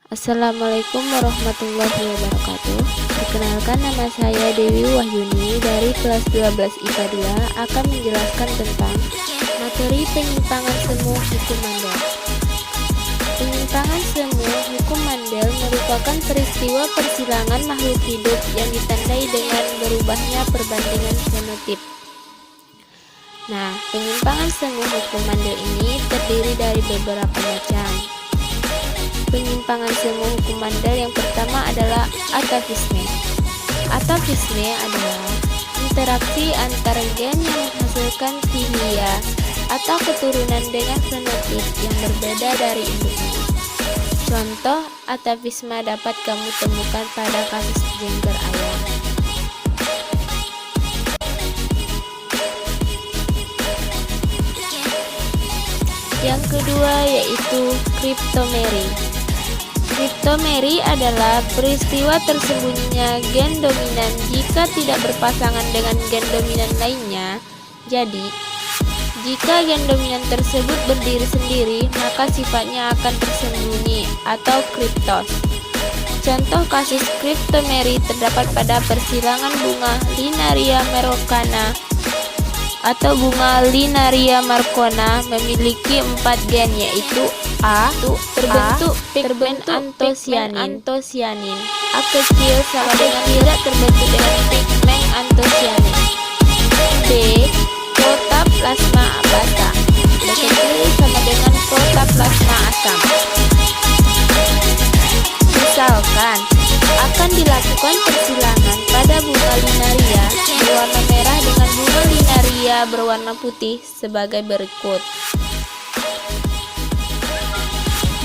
Assalamualaikum warahmatullahi wabarakatuh. Perkenalkan, nama saya Dewi Wahyuni dari kelas 12 IPA 2 akan menjelaskan tentang materi penyimpangan semu hukum mandel. Penyimpangan semu hukum mandel merupakan peristiwa persilangan makhluk hidup yang ditandai dengan berubahnya perbandingan fenotip. Nah, penyimpangan semu hukum mandel ini terdiri dari beberapa macam. Penyimpangan semu hukum mandel yang pertama adalah atavisme. Atavisme adalah interaksi antar gen yang menghasilkan filia atau keturunan dengan fenotip yang berbeda dari induknya. Contoh atavisme dapat kamu temukan pada kasus jengger ayam. Yang kedua yaitu kriptomeri. Kriptomeri adalah peristiwa tersembunyinya gen dominan jika tidak berpasangan dengan gen dominan lainnya. Jadi, jika gen dominan tersebut berdiri sendiri, maka sifatnya akan tersembunyi atau kriptos. Contoh kasus kriptomeri terdapat pada persilangan bunga Linaria marcona atau bunga Linaria marcona memiliki 4 gen, yaitu A terbentuk pigmen antosianin, A kecil sama dengan tidak terbentuk dengan pigmen antosianin, B protoplasma basa, B kecil sama dengan protoplasma asam. Misalkan akan dilakukan persilangan pada bunga Linaria berwarna merah dengan bunga Linaria berwarna putih sebagai berikut.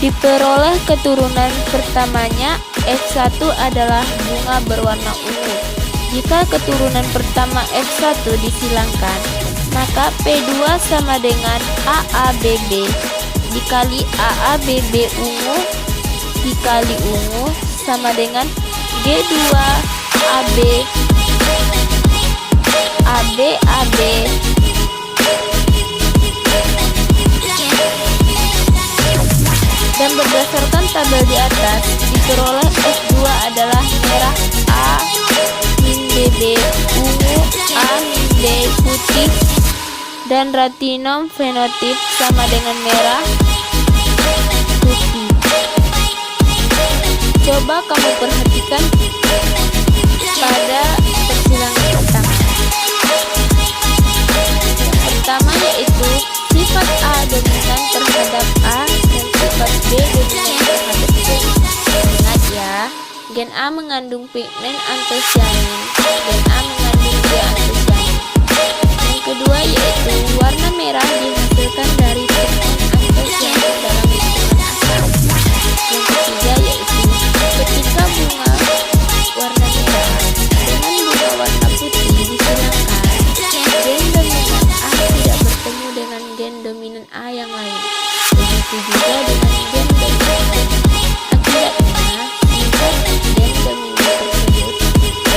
Diperoleh keturunan pertamanya, F1 adalah bunga berwarna ungu. Jika keturunan pertama F1 disilangkan, maka P2 sama dengan AABB dikali AABB ungu dikali ungu sama dengan G2 AB AB dan berdasarkan tabel di atas diperoleh F2 adalah merah A min BB ungu A min B putih dan ratinom fenotip sama dengan merah putih. Coba kamu perhatikan pada persilangan pertama. Yang pertama yaitu sifat A dominan terhadap A dan sifat B dominan terhadap B. Ingat ya, gen A mengandung pigmen antosianin, gen A mengandung B antosianin. Yang kedua yaitu warna merah dihasilkan dari pigmen antosianin dalam lingkungan asam. Yang ketiga yaitu ketika bunga warna merah dengan bunga warna putih disilangkan, gen dominan A tidak bertemu dengan gen dominan A yang lain. Begitu juga dengan gen dominan B. Akibatnya, sifat gen dominan tersebut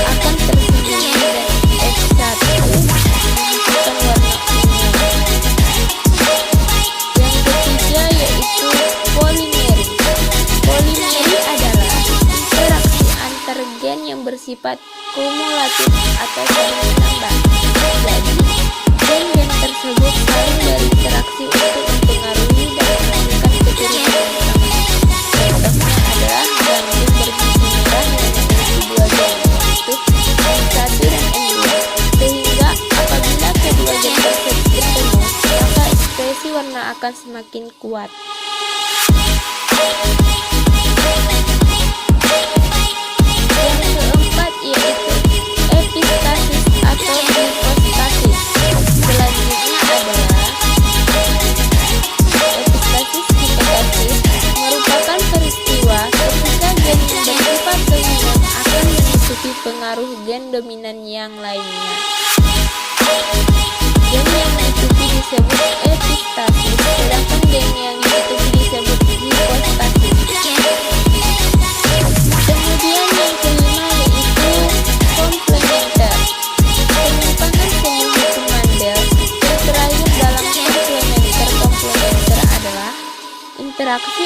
akan tersembunyi dan F1 menghasilkan warna ungu. Yang ketiga yaitu polimeri. Polimeri adalah interaksi antar gen yang bersifat kumulatif atau saling menambah. Jadi, gen-gen tersebut saling berinteraksi untuk mempengaruhi dan menghasilkan keturunan yang sama. Contohnya adalah ganggung berbiji merah yang memiliki 2 gen, yaitu M1 dan M2. Sehingga apabila kedua gen tersebut bertemu, maka ekspresi warna akan semakin kuat. Yang keempat yaitu epistasis atau hipostasis. Selanjutnya adalah epistasis hipostasis merupakan peristiwa ketika gen yang bersifat dominan akan menutupi pengaruh gen dominan yang lainnya. Gen yang menutupi disebut epistasis, sedangkan gen yang ditutupi disebut hipostasis. Kemudian yang kelima yaitu komplementer. Penyimpangan semu hukum mandel yang terakhir dalam komplementer adalah interaksi